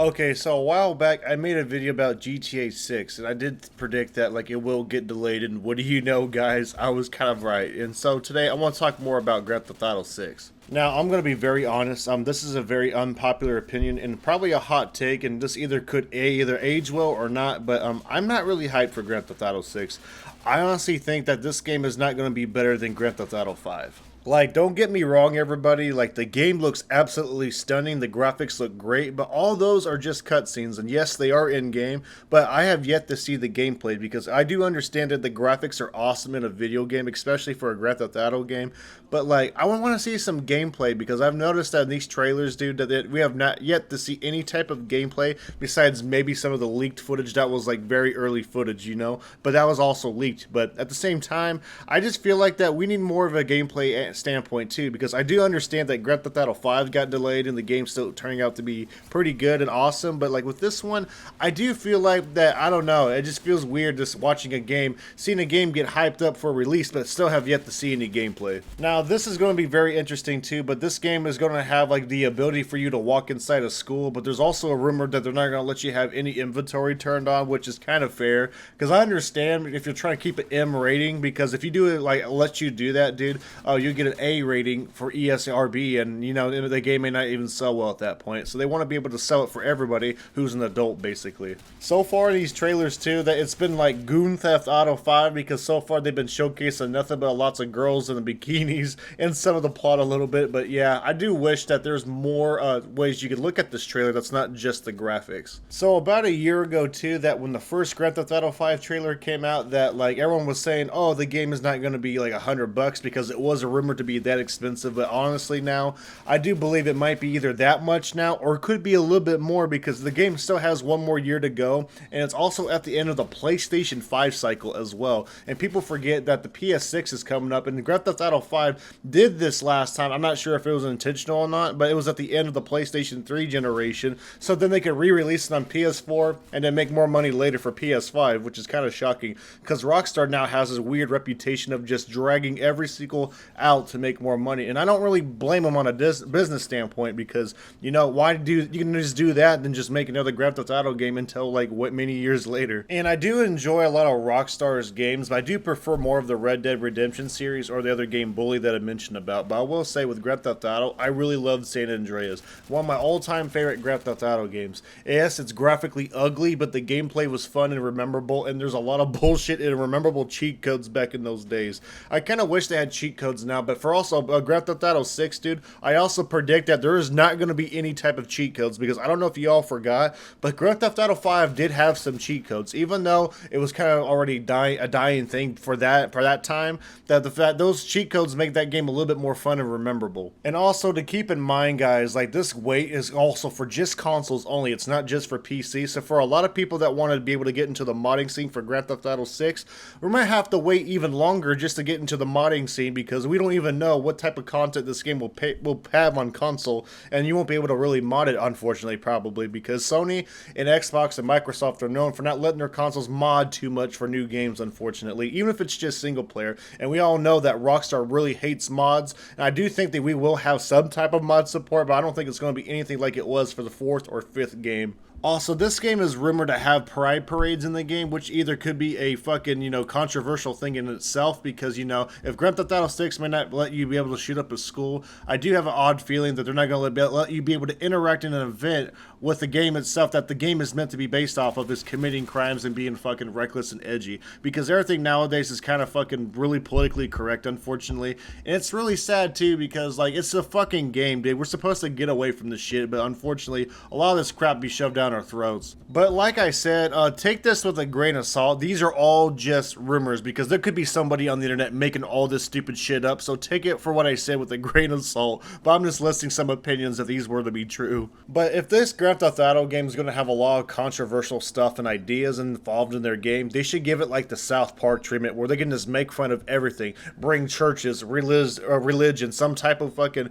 Okay, so a while back I made a video about GTA 6 and I did predict that like it will get delayed, and what do you know, guys? I was kind of right. And so today I want to talk more about Grand Theft Auto 6. Now, I'm going to be very honest. This is a very unpopular opinion and probably a hot take, and this either could either age well or not, but I'm not really hyped for Grand Theft Auto 6. I honestly think that this game is not going to be better than Grand Theft Auto 5. Like, don't get me wrong, everybody. Like, the game looks absolutely stunning. The graphics look great, but all those are just cutscenes. And yes, they are in game, but I have yet to see the gameplay because I do understand that the graphics are awesome in a video game, especially for a Grand Theft Auto game. But like, I want to see some gameplay because I've noticed that in these trailers, dude, that we have not yet to see any type of gameplay besides maybe some of the leaked footage that was like very early footage, you know. But that was also leaked. But at the same time, I just feel like that we need more of a gameplay standpoint too, because I do understand that Grand Theft Auto 5 got delayed and the game's still turning out to be pretty good and awesome, but like with this one, I do feel like that, I don't know, it just feels weird just watching a game, seeing a game get hyped up for release, but still have yet to see any gameplay. Now, this is going to be very interesting too, but this game is going to have like the ability for you to walk inside a school, but there's also a rumor that they're not going to let you have any inventory turned on, which is kind of fair, because I understand if you're trying to keep an M rating, because if you do it like let you do that, dude, you get an A rating for ESRB, and you know the game may not even sell well at that point. So they want to be able to sell it for everybody who's an adult, basically. So far in these trailers too, that it's been like Goon Theft Auto 5, because so far they've been showcasing nothing but lots of girls in the bikinis and some of the plot a little bit. But yeah, I do wish that there's more ways you could look at this trailer that's not just the graphics. So about a year ago too, that when the first Grand Theft Auto 5 trailer came out, that like everyone was saying, oh, the game is not going to be like $100 because it was a rumor to be that expensive, but honestly now I do believe it might be either that much now or it could be a little bit more, because the game still has one more year to go, and it's also at the end of the PlayStation 5 cycle as well, and people forget that the PS6 is coming up, and Grand Theft Auto 5 did this last time. I'm not sure if it was intentional or not, but it was at the end of the PlayStation 3 generation, so then they could re-release it on PS4 and then make more money later for PS5, which is kind of shocking because Rockstar now has this weird reputation of just dragging every sequel out to make more money, and I don't really blame them on a business standpoint, because you know, why do you can just do that than just make another Grand Theft Auto game until like what many years later. And I do enjoy a lot of Rockstar's games, but I do prefer more of the Red Dead Redemption series or the other game Bully that I mentioned about. But I will say with Grand Theft Auto, I really loved San Andreas, one of my all-time favorite Grand Theft Auto games. Yes, it's graphically ugly, but the gameplay was fun and rememberable, and there's a lot of bullshit and rememberable cheat codes back in those days. I kind of wish they had cheat codes now, but for also Grand Theft Auto 6, dude, I also predict that there is not going to be any type of cheat codes, because I don't know if you all forgot, but Grand Theft Auto 5 did have some cheat codes, even though it was kind of already a dying thing for that time. That the fact those cheat codes make that game a little bit more fun and rememberable. And also to keep in mind, guys, like this wait is also for just consoles only. It's not just for PC. So for a lot of people that want to be able to get into the modding scene for Grand Theft Auto 6, we might have to wait even longer just to get into the modding scene, because we don't even know what type of content this game will have on console, and you won't be able to really mod it, unfortunately, probably, because Sony and Xbox and Microsoft are known for not letting their consoles mod too much for new games, unfortunately, even if it's just single player. And we all know that Rockstar really hates mods, and I do think that we will have some type of mod support, but I don't think it's going to be anything like it was for the 4th or 5th game. Also, this game is rumored to have pride parades in the game, which either could be a fucking, you know, controversial thing in itself, because, you know, if Grand Theft Auto 6 may not let you be able to shoot up a school, I do have an odd feeling that they're not going to let you be able to interact in an event with the game itself that the game is meant to be based off of, is committing crimes and being fucking reckless and edgy, because everything nowadays is kind of fucking really politically correct, unfortunately, and it's really sad too, because like it's a fucking game, dude. We're supposed to get away from this shit, but unfortunately a lot of this crap be shoved down our throats. But like I said, take this with a grain of salt. These are all just rumors, because there could be somebody on the internet making all this stupid shit up, so take it for what I said with a grain of salt, but I'm just listing some opinions if these were to be true. But if this Grand Theft Auto game is going to have a lot of controversial stuff and ideas involved in their game, they should give it like the South Park treatment, where they can just make fun of everything, bring churches, religion, some type of fucking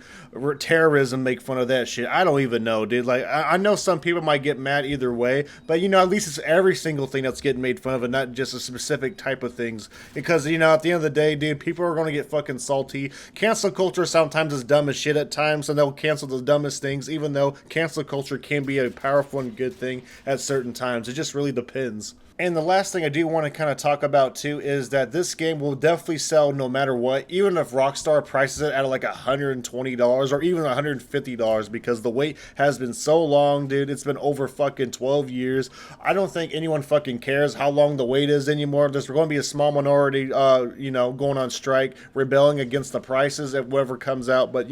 terrorism, make fun of that shit. I don't even know, dude. Like, I know some people might get mad either way, but you know, at least it's every single thing that's getting made fun of and not just a specific type of things, because you know, at the end of the day, dude, people are going to get fucking salty. Cancel culture sometimes is dumb as shit at times, and they'll cancel the dumbest things, even though cancel culture can be be a powerful and good thing at certain times. It just really depends. And the last thing I do want to kind of talk about too is that this game will definitely sell no matter what, even if Rockstar prices it at like $120 or even $150, because the wait has been so long, dude. It's been over fucking 12 years. I don't think anyone fucking cares how long the wait is anymore. There's going to be a small minority, going on strike, rebelling against the prices at whatever comes out. But,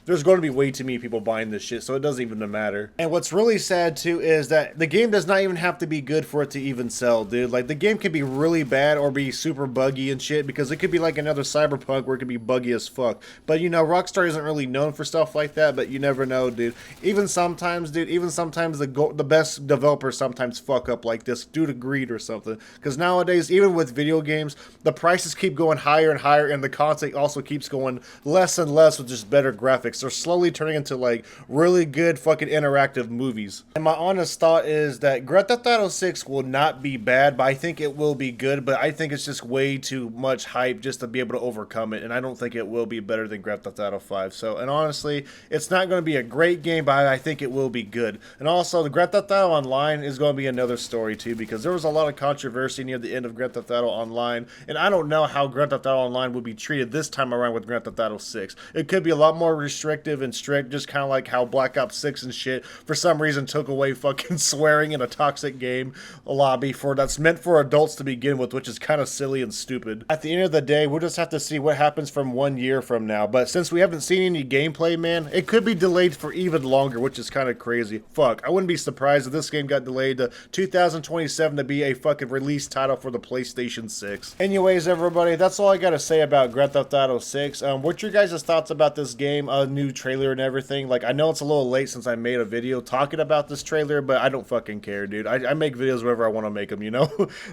there's going to be way too many people buying this shit, so it doesn't even matter. And what's really sad too is that the game does not even have to be good for it to even sell. Dude, like the game can be really bad or be super buggy and shit, because it could be like another Cyberpunk where it could be buggy as fuck. But Rockstar isn't really known for stuff like that, but you never know, dude. Even sometimes the best developers sometimes fuck up like this due to greed or something, because nowadays, even with video games, the prices keep going higher and higher, and the content also keeps going less and less with just better graphics. They're slowly turning into like really good fucking interactive movies. And my honest thought is that Grand Theft Auto 6 will not be bad, but I think it will be good. But I think it's just way too much hype just to be able to overcome it, and I don't think it will be better than Grand Theft Auto 5. So, and honestly, it's not going to be a great game, but I think it will be good. And also, the Grand Theft Auto Online is going to be another story too, because there was a lot of controversy near the end of Grand Theft Auto Online, and I don't know how Grand Theft Auto Online will be treated this time around with Grand Theft Auto 6. It could be a lot more restrictive and strict, just kind of like how Black Ops 6 and shit for some reason took away fucking swearing in a toxic game lobby that's meant for adults to begin with, which is kind of silly and stupid. At the end of the day, we'll just have to see what happens from 1 year from now. But since we haven't seen any gameplay, man, it could be delayed for even longer, which is kind of crazy. Fuck, I wouldn't be surprised if this game got delayed to 2027 to be a fucking release title for the PlayStation 6. Anyways, everybody, that's all I gotta say about Grand Theft Auto 6. What's your guys' thoughts about this game, new trailer and everything? Like, I know it's a little late since I made a video talking about this trailer, but I don't fucking care, dude. I make videos wherever I want to make them,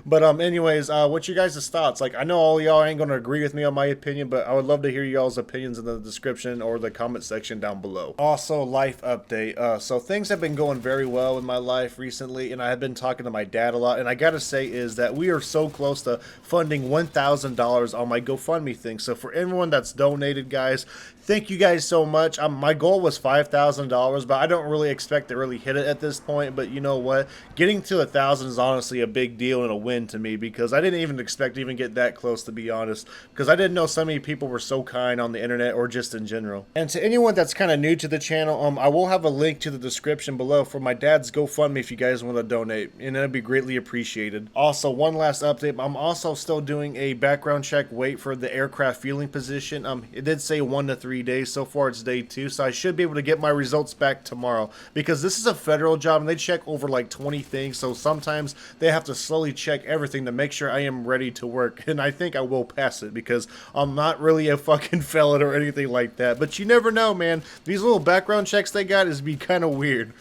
But anyways, what's your guys' thoughts? Like, I know all y'all ain't gonna agree with me on my opinion, but I would love to hear y'all's opinions in the description or the comment section down below. Also, life update. So things have been going very well in my life recently, and I have been talking to my dad a lot, and I gotta say is that we are so close to funding $1,000 on my GoFundMe thing. So for everyone that's donated, guys, thank you guys so much. My goal was $5,000, but I don't really expect to really hit it at this point. But you know what? Getting to 1,000 is honestly a big deal and a win to me, because I didn't even expect to even get that close, to be honest, because I didn't know so many people were so kind on the internet or just in general. And to anyone that's kind of new to the channel, I will have a link to the description below for my dad's GoFundMe if you guys want to donate, and it'd be greatly appreciated. Also, one last update, I'm also still doing a background check wait for the aircraft fueling position. It did say 1 to 3 days. So far it's day 2, so I should be able to get my results back tomorrow, because this is a federal job and they check over like 20 things, so sometimes they have to slowly check everything to make sure I am ready to work, and I think I will pass it because I'm not really a fucking felon or anything like that. But you never know, man. These little background checks they got is be kind of weird.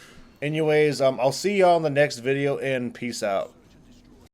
Anyways, I'll see y'all in the next video, and peace out.